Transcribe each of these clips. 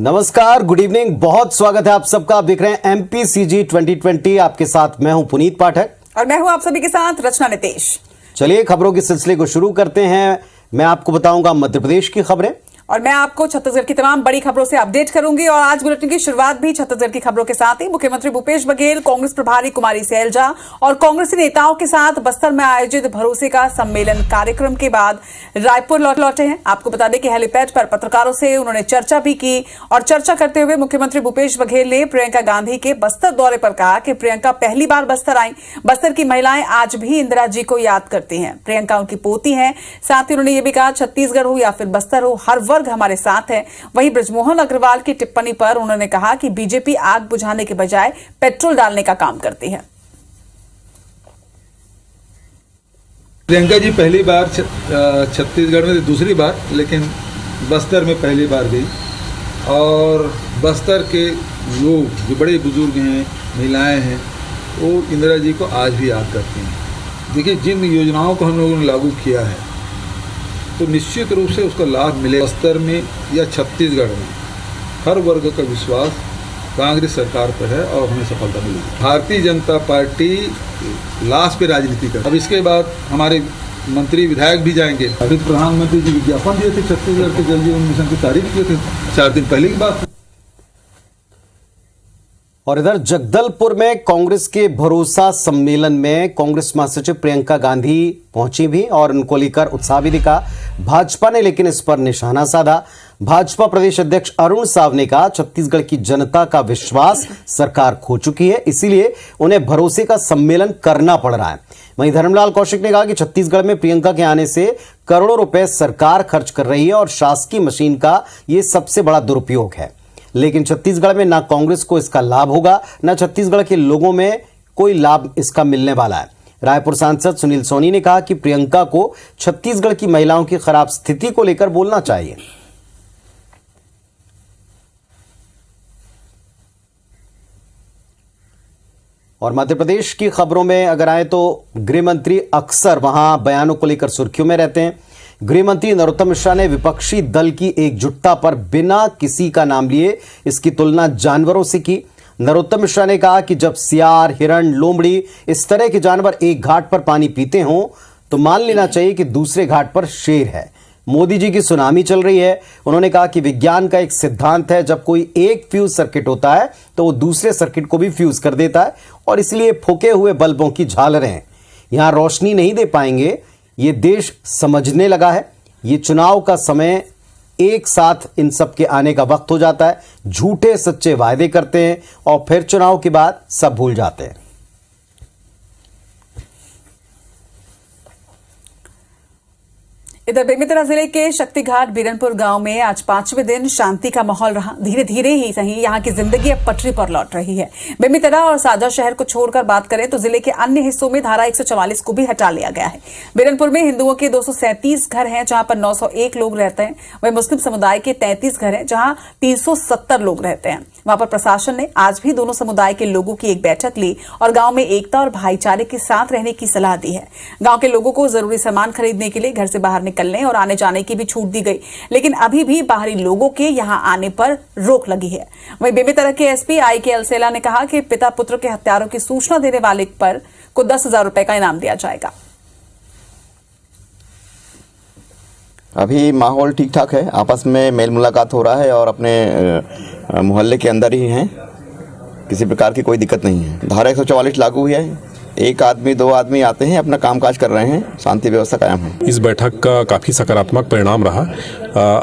नमस्कार, good evening. बहुत स्वागत है आप सबका। आप देख रहे हैं एमपीसीजी 2020। आपके साथ मैं हूं पुनीत पाठक और मैं हूं आप सभी के साथ रचना नितेश। चलिए खबरों के सिलसिले को शुरू करते हैं। मैं आपको बताऊंगा मध्य प्रदेश की खबरें और मैं आपको छत्तीसगढ़ की तमाम बड़ी खबरों से अपडेट करूंगी। और आज बुलेटिन की शुरुआत भी छत्तीसगढ़ की खबरों के साथ ही मुख्यमंत्री भूपेश बघेल, कांग्रेस प्रभारी कुमारी सैलजा और कांग्रेसी नेताओं के साथ बस्तर में आयोजित भरोसे का सम्मेलन कार्यक्रम के बाद रायपुर लौटे हैं। आपको बता दें कि हेलीपैड पर पत्रकारों से उन्होंने चर्चा भी की और चर्चा करते हुए मुख्यमंत्री भूपेश बघेल ने प्रियंका गांधी के बस्तर दौरे पर कहा कि प्रियंका पहली बार बस्तर आई। बस्तर की महिलाएं आज भी इंदिरा जी को याद करती हैं। प्रियंका उनकी पोती है। साथ ही उन्होंने ये भी कहा, छत्तीसगढ़ हो या फिर बस्तर हो, हर वर्ग हमारे साथ है। वहीं बृजमोहन अग्रवाल की टिप्पणी पर उन्होंने कहा कि बीजेपी आग बुझाने के बजाय पेट्रोल डालने का काम करती है। प्रियंका जी पहली बार छत्तीसगढ़ में दूसरी बार, लेकिन बस्तर में पहली बार गई और बस्तर के लोग जो बड़े बुजुर्ग हैं, महिलाएं हैं, वो इंदिरा जी को आज भी याद करती हैं। देखिए, जिन योजनाओं को हम लोगों ने लागू किया है तो निश्चित रूप से उसका लाभ मिले। बस्तर में या छत्तीसगढ़ में हर वर्ग का विश्वास कांग्रेस सरकार पर है और हमें सफलता मिलेगी। भारतीय जनता पार्टी लास्ट पे राजनीति कर। अब इसके बाद हमारे मंत्री विधायक भी जाएंगे। अभी प्रधानमंत्री जी विज्ञापन दिए थे छत्तीसगढ़ के जल जीवन मिशन की तारीफ किए थे 4 दिन पहले की बात। और इधर जगदलपुर में कांग्रेस के भरोसा सम्मेलन में कांग्रेस महासचिव प्रियंका गांधी पहुंची भी और उनको लेकर उत्साह भी दिखा। भाजपा ने लेकिन इस पर निशाना साधा। भाजपा प्रदेश अध्यक्ष अरुण साव ने कहा, छत्तीसगढ़ की जनता का विश्वास सरकार खो चुकी है, इसीलिए उन्हें भरोसे का सम्मेलन करना पड़ रहा है। वहीं धर्मलाल कौशिक ने कहा कि छत्तीसगढ़ में प्रियंका के आने से करोड़ों रुपए सरकार खर्च कर रही है और शासकीय मशीन का यह सबसे बड़ा दुरुपयोग है। लेकिन छत्तीसगढ़ में ना कांग्रेस को इसका लाभ होगा, ना छत्तीसगढ़ के लोगों में कोई लाभ इसका मिलने वाला है। रायपुर सांसद सुनील सोनी ने कहा कि प्रियंका को छत्तीसगढ़ की महिलाओं की खराब स्थिति को लेकर बोलना चाहिए। और मध्य प्रदेश की खबरों में अगर आए तो गृह मंत्री अक्सर वहां बयानों को लेकर सुर्खियों में रहते हैं। गृह मंत्री नरोत्तम मिश्रा ने विपक्षी दल की एकजुटता पर बिना किसी का नाम लिए इसकी तुलना जानवरों से की। नरोत्तम मिश्रा ने कहा कि जब सियार, हिरण, लोमड़ी इस तरह के जानवर एक घाट पर पानी पीते हों तो मान लेना चाहिए कि दूसरे घाट पर शेर है। मोदी जी की सुनामी चल रही है। उन्होंने कहा कि विज्ञान का एक सिद्धांत है, जब कोई एक फ्यूज सर्किट होता है तो वो दूसरे सर्किट को भी फ्यूज कर देता है और इसलिए फूके हुए बल्बों की झालरें यहां रोशनी नहीं दे पाएंगे। ये देश समझने लगा है। ये चुनाव का समय एक साथ इन सब के आने का वक्त हो जाता है। झूठे सच्चे वायदे करते हैं और फिर चुनाव के बाद सब भूल जाते हैं। इधर बेमेतरा जिले के शक्तिघाट बीरनपुर गांव में आज 5वें दिन शांति का माहौल रहा। धीरे धीरे ही सही यहां की जिंदगी अब पटरी पर लौट रही है। बेमेतरा और साजा शहर को छोड़कर बात करें तो जिले के अन्य हिस्सों में धारा 144 को भी हटा लिया गया है। बीरनपुर में हिंदुओं के 237 घर हैं जहां पर 901 लोग रहते हैं। वहीं मुस्लिम समुदाय के 33 घर हैं जहां 370 लोग रहते हैं। वहां पर प्रशासन ने आज भी दोनों समुदाय के लोगों की एक बैठक ली और गांव में एकता और भाईचारे के साथ रहने की सलाह दी है। गांव के लोगों को जरूरी सामान खरीदने के लिए घर से बाहर निकलने और आने जाने की भी छूट दी गई, लेकिन अभी भी बाहरी लोगों के यहां आने पर रोक लगी है। वहीं बेमेतरा के एसपी IK अलसेला ने कहा कि पिता पुत्र के हत्यारों की सूचना देने वाले पर को 10,000 रुपए का इनाम दिया जाएगा। अभी माहौल ठीक ठाक है, आपस में मेल मुलाकात हो रहा है और अपने मोहल्ले के अंदर ही हैं। किसी प्रकार की कोई दिक्कत नहीं है। धारा 144 लागू हुई है। एक आदमी 2 आदमी आते हैं, अपना कामकाज कर रहे हैं, शांति व्यवस्था कायम है। इस बैठक का काफ़ी सकारात्मक परिणाम रहा।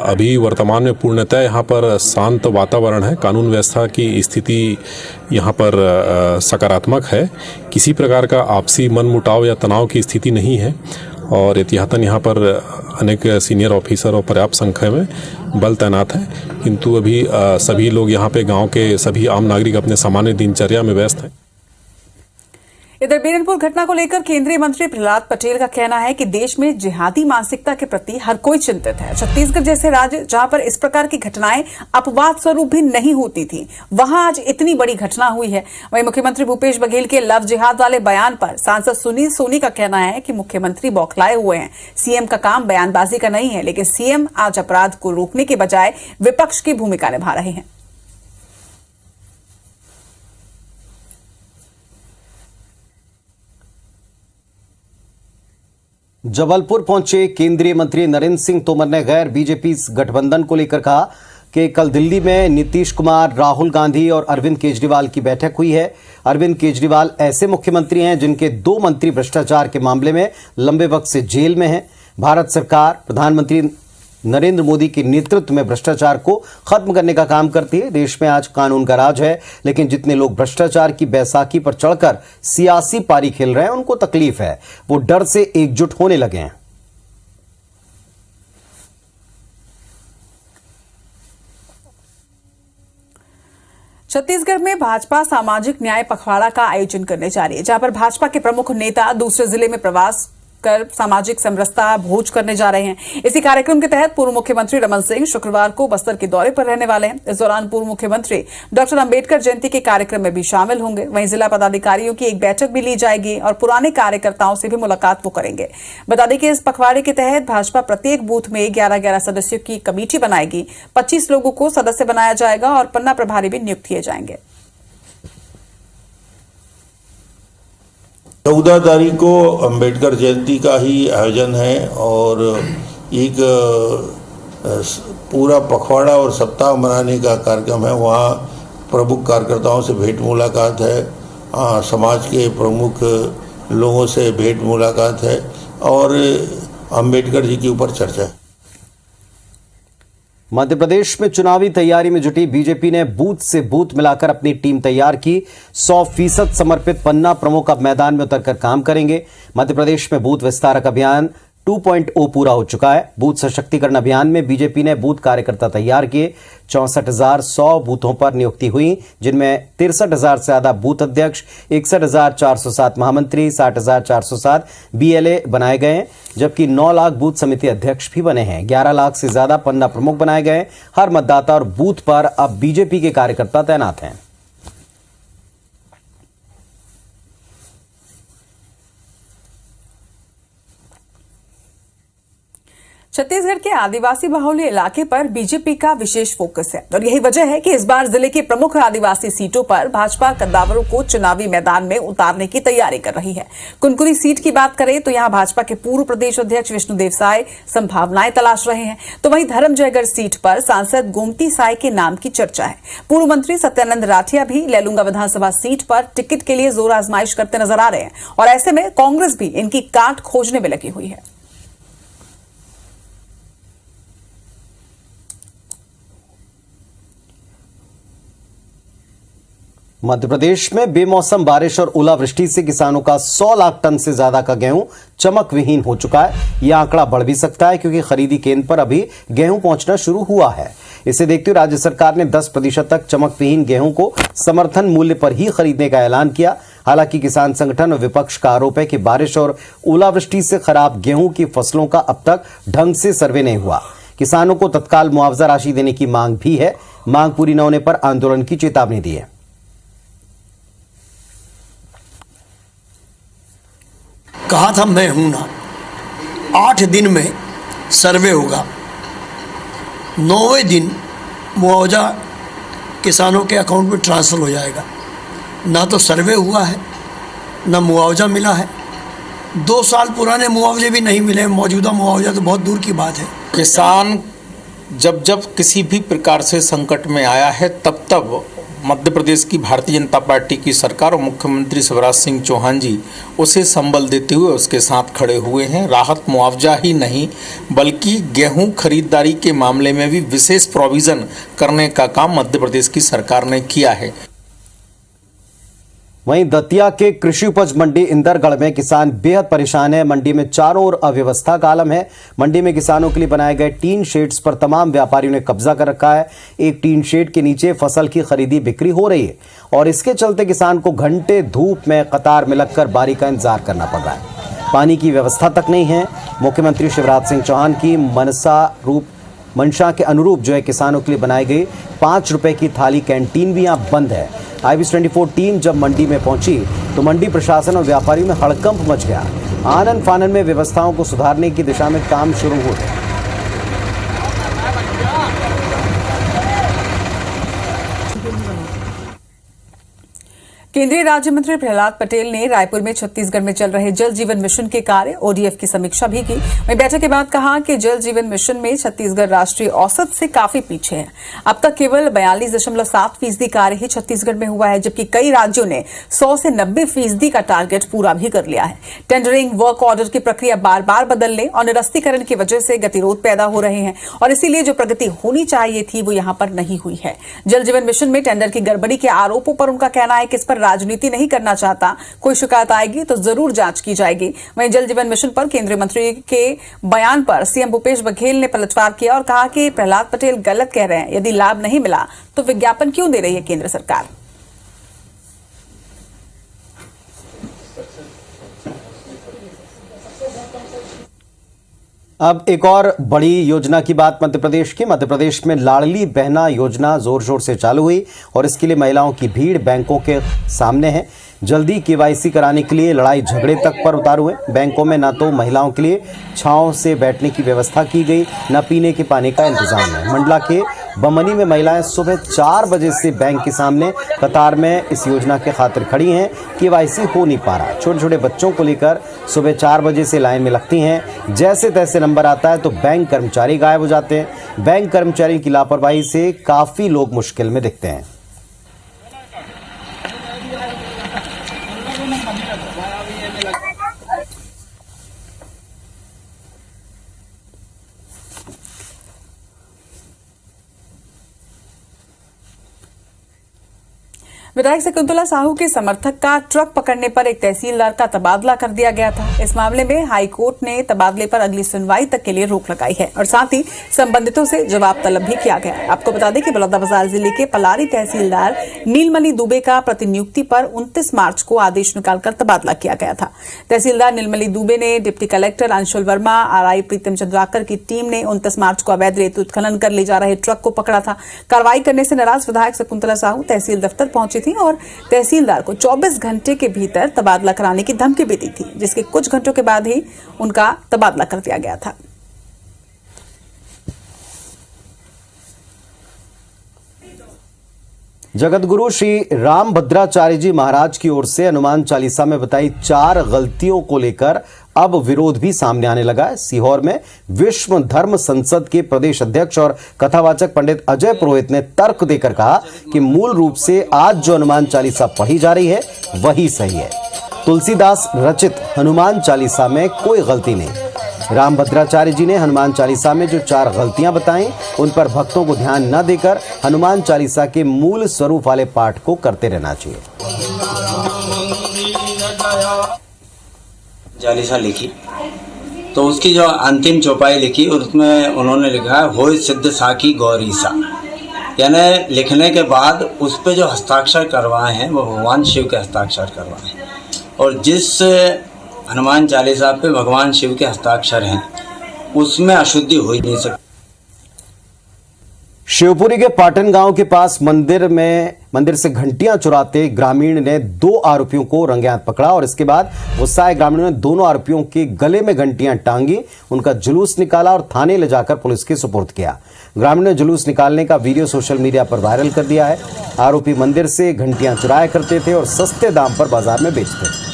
अभी वर्तमान में पूर्णतः यहाँ पर शांत वातावरण है। कानून व्यवस्था की स्थिति यहाँ पर सकारात्मक है। किसी प्रकार का आपसी मनमुटाव या तनाव की स्थिति नहीं है और एहतियातन यहाँ पर अनेक सीनियर ऑफिसर और पर्याप्त संख्या में बल तैनात है। किंतु अभी सभी लोग यहाँ पे गाँव के सभी आम नागरिक अपने सामान्य दिनचर्या में व्यस्त हैं। इधर बीरनपुर घटना को लेकर केंद्रीय मंत्री प्रहलाद पटेल का कहना है कि देश में जिहादी मानसिकता के प्रति हर कोई चिंतित है। छत्तीसगढ़ जैसे राज्य जहां पर इस प्रकार की घटनाएं अपवाद स्वरूप भी नहीं होती थी, वहां आज इतनी बड़ी घटना हुई है। वहीं मुख्यमंत्री भूपेश बघेल के लव जिहाद वाले बयान पर सांसद सुनील सोनी का कहना है कि मुख्यमंत्री बौखलाए हुए हैं। सीएम का काम बयानबाजी का नहीं है, लेकिन सीएम आज अपराध को रोकने के बजाय विपक्ष की भूमिका निभा रहे हैं। जबलपुर पहुंचे केंद्रीय मंत्री नरेंद्र सिंह तोमर ने गैर बीजेपी गठबंधन को लेकर कहा कि कल दिल्ली में नीतीश कुमार, राहुल गांधी और अरविंद केजरीवाल की बैठक हुई है। अरविंद केजरीवाल ऐसे मुख्यमंत्री हैं जिनके 2 मंत्री भ्रष्टाचार के मामले में लंबे वक्त से जेल में हैं। भारत सरकार प्रधानमंत्री नरेंद्र मोदी के नेतृत्व में भ्रष्टाचार को खत्म करने का काम करती है। देश में आज कानून का राज है, लेकिन जितने लोग भ्रष्टाचार की बैसाखी पर चढ़कर सियासी पारी खेल रहे हैं, उनको तकलीफ है। वो डर से एकजुट होने लगे हैं। छत्तीसगढ़ में भाजपा सामाजिक न्याय पखवाड़ा का आयोजन करने जा रही है, जहां पर भाजपा के प्रमुख नेता दूसरे जिले में प्रवास कर सामाजिक समरसता भोज करने जा रहे हैं। इसी कार्यक्रम के तहत पूर्व मुख्यमंत्री रमन सिंह शुक्रवार को बस्तर के दौरे पर रहने वाले हैं। इस दौरान पूर्व मुख्यमंत्री डॉक्टर अंबेडकर जयंती के कार्यक्रम में भी शामिल होंगे। वहीं जिला पदाधिकारियों की एक बैठक भी ली जाएगी और पुराने कार्यकर्ताओं से भी मुलाकात वो करेंगे। बता दें कि इस पखवाड़े के तहत भाजपा प्रत्येक बूथ में 11-11 सदस्यों की कमेटी बनाएगी। 25 लोगों को सदस्य बनाया जाएगा और पन्ना प्रभारी भी नियुक्त किए जाएंगे। 14 तारीख को अंबेडकर जयंती का ही आयोजन है और एक पूरा पखवाड़ा और सप्ताह मनाने का कार्यक्रम है। वहाँ प्रमुख कार्यकर्ताओं से भेंट मुलाकात है, समाज के प्रमुख लोगों से भेंट मुलाकात है और अंबेडकर जी के ऊपर चर्चा है। मध्य प्रदेश में चुनावी तैयारी में जुटी बीजेपी ने बूथ से बूथ मिलाकर अपनी टीम तैयार की। 100% समर्पित पन्ना प्रमुख अब मैदान में उतरकर काम करेंगे। मध्य प्रदेश में बूथ विस्तारक अभियान 2.0 पूरा हो चुका है। बूथ सशक्तिकरण अभियान में बीजेपी ने बूथ कार्यकर्ता तैयार किए। 64,100 बूथों पर नियुक्ति हुई, जिनमें 63,000 से ज्यादा बूथ अध्यक्ष, 61,407 महामंत्री, 60,407 बीएलए बनाए गए, जबकि 9 लाख बूथ समिति अध्यक्ष भी बने हैं। 11 लाख से ज्यादा पन्ना प्रमुख बनाए गए। हर मतदाता और बूथ पर अब बीजेपी के कार्यकर्ता तैनात हैं। छत्तीसगढ़ के आदिवासी बाहुल्य इलाके पर बीजेपी का विशेष फोकस है और यही वजह है कि इस बार जिले के प्रमुख आदिवासी सीटों पर भाजपा कद्दावरों को चुनावी मैदान में उतारने की तैयारी कर रही है। कुनकुरी सीट की बात करें तो यहां भाजपा के पूर्व प्रदेश अध्यक्ष विष्णुदेव साय संभावनाएं तलाश रहे हैं, तो वहीं धर्मजयगढ़ सीट पर सांसद गोमती साय के नाम की चर्चा है। पूर्व मंत्री सत्यानंद राठिया भी लैलूंगा विधानसभा सीट पर टिकट के लिए जोर आजमाइश करते नजर आ रहे हैं और ऐसे में कांग्रेस भी इनकी काट खोजने में लगी हुई है। मध्य प्रदेश में बेमौसम बारिश और ओलावृष्टि से किसानों का 100 लाख टन से ज्यादा का गेहूं चमक विहीन हो चुका है। यह आंकड़ा बढ़ भी सकता है क्योंकि खरीदी केंद्र पर अभी गेहूं पहुंचना शुरू हुआ है। इसे देखते हुए राज्य सरकार ने 10% तक चमक विहीन गेहूं को समर्थन मूल्य पर ही खरीदने का ऐलान किया। हालांकि किसान संगठन और विपक्ष का आरोप है कि बारिश और ओलावृष्टि से खराब गेहूं की फसलों का अब तक ढंग से सर्वे नहीं हुआ। किसानों को तत्काल मुआवजा राशि देने की मांग भी है। मांग पूरी न होने पर आंदोलन की चेतावनी दी है। कहा था मैं हूं ना, 8 दिन में सर्वे होगा, 9वें दिन मुआवजा किसानों के अकाउंट में ट्रांसफर हो जाएगा। ना तो सर्वे हुआ है, ना मुआवजा मिला है। 2 साल पुराने मुआवजे भी नहीं मिले। मौजूदा मुआवजा तो बहुत दूर की बात है। किसान जब किसी भी प्रकार से संकट में आया है, तब मध्य प्रदेश की भारतीय जनता पार्टी की सरकार और मुख्यमंत्री शिवराज सिंह चौहान जी उसे संबल देते हुए उसके साथ खड़े हुए हैं। राहत मुआवजा ही नहीं बल्कि गेहूं खरीदारी के मामले में भी विशेष प्रोविज़न करने का काम मध्य प्रदेश की सरकार ने किया है। वहीं दतिया के कृषि उपज मंडी इंदरगढ़ में किसान बेहद परेशान है। मंडी में चारों ओर अव्यवस्था का आलम है। मंडी में किसानों के लिए बनाए गए टीन शेड्स पर तमाम व्यापारियों ने कब्जा कर रखा है। एक टीन शेड के नीचे फसल की खरीदी बिक्री हो रही है और इसके चलते किसान को घंटे धूप में कतार में लगकर बारी का इंतजार करना पड़ रहा है। पानी की व्यवस्था तक नहीं है। मुख्यमंत्री शिवराज सिंह चौहान की मंशा के अनुरूप जो है किसानों के लिए बनाई गई 5 रुपए की थाली कैंटीन भी यहाँ बंद है। IBC24 टीम जब मंडी में पहुंची तो मंडी प्रशासन और व्यापारियों में हड़कंप मच गया। आनन फानन में व्यवस्थाओं को सुधारने की दिशा में काम शुरू हो गया। केंद्रीय राज्य मंत्री प्रहलाद पटेल ने रायपुर में छत्तीसगढ़ में चल रहे जल जीवन मिशन के कार्य ODF की समीक्षा भी की। वहीं बैठक के बाद कहा कि जल जीवन मिशन में छत्तीसगढ़ राष्ट्रीय औसत से काफी पीछे है। अब तक केवल 42.7% कार्य ही छत्तीसगढ़ में हुआ है, जबकि कई राज्यों ने 100 से 90% का टारगेट पूरा भी कर लिया है। टेंडरिंग, वर्क ऑर्डर की प्रक्रिया बार बार बदलने और निरस्तीकरण की वजह से गतिरोध पैदा हो रहे हैं और इसीलिए जो प्रगति होनी चाहिए थी वो यहाँ पर नहीं हुई है। जल जीवन मिशन में टेंडर की गड़बड़ी के आरोपों पर उनका कहना है कि इस पर राजनीति नहीं करना चाहता। कोई शिकायत आएगी तो जरूर जांच की जाएगी। वहीं जल जीवन मिशन पर केंद्रीय मंत्री के बयान पर सीएम भूपेश बघेल ने पलटवार किया और कहा कि प्रहलाद पटेल गलत कह रहे हैं। यदि लाभ नहीं मिला तो विज्ञापन क्यों दे रही है केंद्र सरकार। अब एक और बड़ी योजना की बात मध्य प्रदेश में लाडली बहना योजना जोर शोर से चालू हुई और इसके लिए महिलाओं की भीड़ बैंकों के सामने है। जल्दी KYC कराने के लिए लड़ाई झगड़े तक पर उतार हुए। बैंकों में न तो महिलाओं के लिए छांव से बैठने की व्यवस्था की गई, न पीने के पानी का इंतजाम है। मंडला के बमनी में महिलाएं सुबह 4 बजे से बैंक के सामने कतार में इस योजना के खातिर खड़ी हैं। KYC हो नहीं पा रहा। छोटे छोटे बच्चों को लेकर सुबह 4 बजे से लाइन में लगती हैं। जैसे तैसे नंबर आता है तो बैंक कर्मचारी गायब हो जाते हैं। बैंक कर्मचारियों की लापरवाही से काफी लोग मुश्किल में दिखते हैं। विधायक शकुंतला साहू के समर्थक का ट्रक पकड़ने पर एक तहसीलदार का तबादला कर दिया गया था। इस मामले में हाईकोर्ट ने तबादले पर अगली सुनवाई तक के लिए रोक लगाई है और साथ ही संबंधितों से जवाब तलब भी किया गया है। आपको बता दें कि बलौदाबाजार जिले के पलारी तहसीलदार नीलमणि दुबे का प्रतिनियुक्ति पर 29 मार्च को आदेश निकालकर तबादला किया गया था। तहसीलदार नीलमणि दुबे ने deputy collector Anshul Verma, RI प्रीतम चंद्राकर की टीम ने 29 मार्च को अवैध रेत उत्खनन कर ले जा रहे ट्रक को पकड़ा था। कार्रवाई करने से नाराज विधायक शकुंतला साहू तहसील दफ्तर पहुंची थी और तहसीलदार को 24 घंटे के भीतर तबादला कराने की धमकी भी दी थी, जिसके कुछ घंटों के बाद ही उनका तबादला कर दिया गया था। जगतगुरु श्री रामभद्राचार्य जी महाराज की ओर से हनुमान चालीसा में बताई 4 गलतियों को लेकर अब विरोध भी सामने आने लगा है। सीहोर में विश्व धर्म संसद के प्रदेश अध्यक्ष और कथावाचक पंडित अजय पुरोहित ने तर्क देकर कहा कि मूल रूप से आज जो हनुमान चालीसा पढ़ी जा रही है वही सही है। तुलसीदास रचित हनुमान चालीसा में कोई गलती नहीं। रामभद्राचार्य जी ने हनुमान चालीसा में जो 4 गलतियां बताई उन पर भक्तों को ध्यान न देकर हनुमान चालीसा के मूल स्वरूप वाले पाठ को करते रहना चाहिए। चालीसा लिखी तो उसकी जो अंतिम चौपाई लिखी और उसमें उन्होंने लिखा है होय सिद्ध साखी गौरीसा, यानी लिखने के बाद उस पे जो हस्ताक्षर करवाए हैं वो भगवान शिव के हस्ताक्षर करवाए हैं और जिस हनुमान चालीसा पे भगवान शिव के हस्ताक्षर हैं उसमें अशुद्धि हो ही नहीं सकती। शिवपुरी के पाटन गांव के पास मंदिर से घंटियां चुराते ग्रामीण ने 2 आरोपियों को रंगे हाथ पकड़ा और इसके बाद गुस्साए ग्रामीणों ने दोनों आरोपियों के गले में घंटियां टांगी, उनका जुलूस निकाला और थाने ले जाकर पुलिस के सुपुर्द किया। ग्रामीणों ने जुलूस निकालने का वीडियो सोशल मीडिया पर वायरल कर दिया है। आरोपी मंदिर से घंटियां चुराया करते थे और सस्ते दाम पर बाजार में बेचते थे।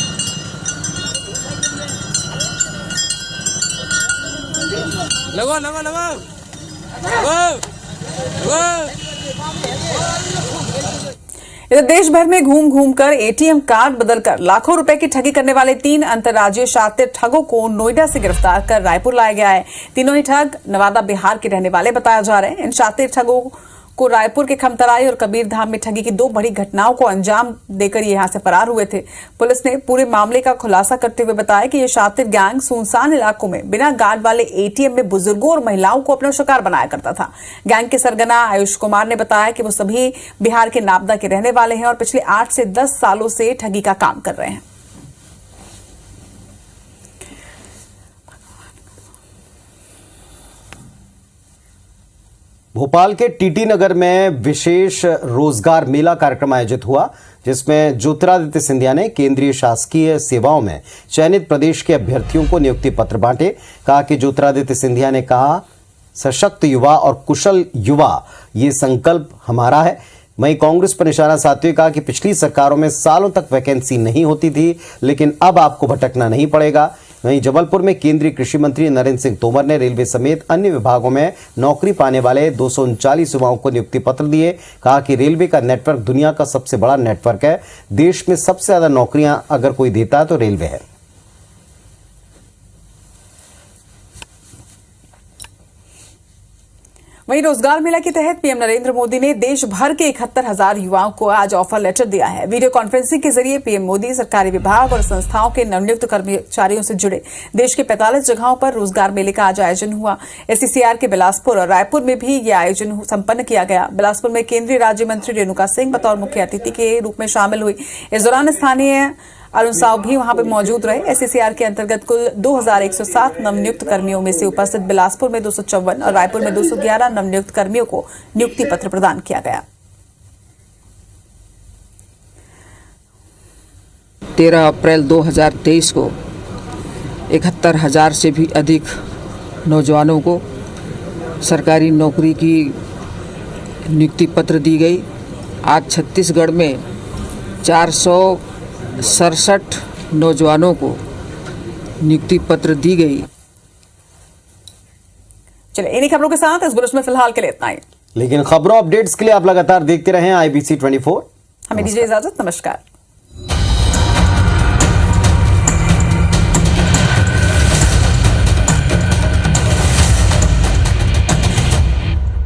इधर देश भर में घूम घूम कर ATM कार्ड बदलकर लाखों रुपए की ठगी करने वाले 3 अंतर्राज्यीय शातिर ठगों को नोएडा से गिरफ्तार कर रायपुर लाया गया है। तीनों ही ठग नवादा, बिहार के रहने वाले बताया जा रहे हैं। इन शातिर ठगों को रायपुर के खमतराई और कबीरधाम में ठगी की 2 बड़ी घटनाओं को अंजाम देकर ये यहां से फरार हुए थे। पुलिस ने पूरे मामले का खुलासा करते हुए बताया कि ये शातिर गैंग सुनसान इलाकों में बिना गार्ड वाले एटीएम में बुजुर्गों और महिलाओं को अपना शिकार बनाया करता था। गैंग के सरगना आयुष कुमार ने बताया कि वो सभी बिहार के नाबदा के रहने वाले हैं और पिछले 8 से 10 सालों से ठगी का काम कर रहे हैं। भोपाल के टीटी नगर में विशेष रोजगार मेला कार्यक्रम आयोजित हुआ, जिसमें ज्योतिरादित्य सिंधिया ने केंद्रीय शासकीय सेवाओं में चयनित प्रदेश के अभ्यर्थियों को नियुक्ति पत्र बांटे। कहा कि ज्योतिरादित्य सिंधिया ने कहा, सशक्त युवा और कुशल युवा ये संकल्प हमारा है। वहीं कांग्रेस पर निशाना साधते हुए कहा कि पिछली सरकारों में सालों तक वैकेंसी नहीं होती थी, लेकिन अब आपको भटकना नहीं पड़ेगा। वहीं जबलपुर में केंद्रीय कृषि मंत्री नरेंद्र सिंह तोमर ने रेलवे समेत अन्य विभागों में नौकरी पाने वाले 239 युवाओं को नियुक्ति पत्र दिए। कहा कि रेलवे का नेटवर्क दुनिया का सबसे बड़ा नेटवर्क है। देश में सबसे ज्यादा नौकरियां अगर कोई देता है तो रेलवे है। वहीं रोजगार मेला के तहत पीएम नरेंद्र मोदी ने देश भर के 71,000 युवाओं को आज ऑफर लेटर दिया है। वीडियो कॉन्फ्रेंसिंग के जरिए पीएम मोदी सरकारी विभाग और संस्थाओं के नवनियुक्त कर्मचारियों से जुड़े देश के 45 जगहों पर रोजगार मेले का आज आयोजन हुआ। एससीसीआर के बिलासपुर और रायपुर में भी यह आयोजन संपन्न किया गया। बिलासपुर में केंद्रीय राज्य मंत्री रेणुका सिंह बतौर मुख्य अतिथि के रूप में शामिल हुई। इस दौरान स्थानीय अरुण साव भी वहां पर मौजूद रहे। एससीसीआर के अंतर्गत कुल 2107 नवनियुक्त कर्मियों में से उपस्थित बिलासपुर में 254 और रायपुर में 211 नवनियुक्त कर्मियों को नियुक्ति पत्र प्रदान किया गया। 13 अप्रैल 2023 को 71,000 से भी अधिक नौजवानों को सरकारी नौकरी की नियुक्ति पत्र दी गई। आज छत्तीसगढ़ में 467 नौजवानों को नियुक्ति पत्र दी गई। चलिए इन्हीं खबरों के साथ इस बुलेटिन में फिलहाल के लिए इतना ही, लेकिन खबरों अपडेट्स के लिए आप लगातार देखते रहें IBC 24। हमें दीजिए इजाजत। नमस्कार।